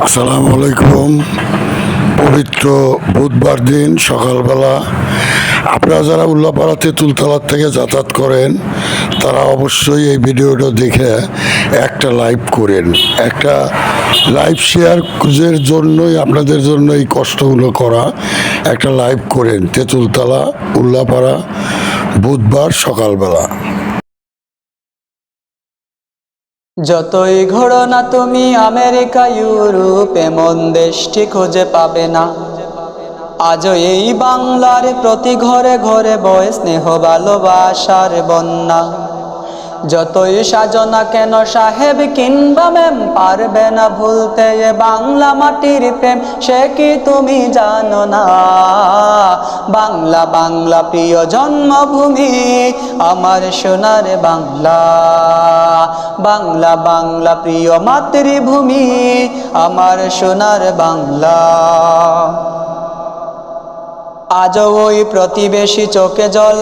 আসসালামু আলাইকুম। পবিত্র বুধবার দিন সকালবেলা আপনারা যারা উল্লাপাড়া তেঁতুলতলা থেকে যাতায়াত করেন তারা অবশ্যই এই ভিডিওটা দেখে একটা লাইভ করেন। একটা লাইভ শেয়ারের জন্যই আপনাদের জন্য এই কষ্টগুলো করা। একটা লাইভ করেন তেঁতুলতলা উল্লাপাড়া বুধবার সকালবেলা। যতই ঘোরো না তুমি আমেরিকা ইউরোপ, এমন দেশটি খুঁজে পাবে না। আজও এই বাংলার প্রতি ঘরে ঘরে বয় স্নেহ ভালোবাসার বন্যা। যতই সাজনা কেন সাহেব কিংবা ম্যাম, পারবে না ভুলতে এ বাংলা মাটির প্রেম। সে কি তুমি জানো না? বাংলা বাংলা প্রিয় জন্মভূমি আমার সোনার বাংলা। বাংলা বাংলা প্রিয় মাতৃভূমি আমার সোনার বাংলা। আজও ওই প্রতিবেশী চোখে জল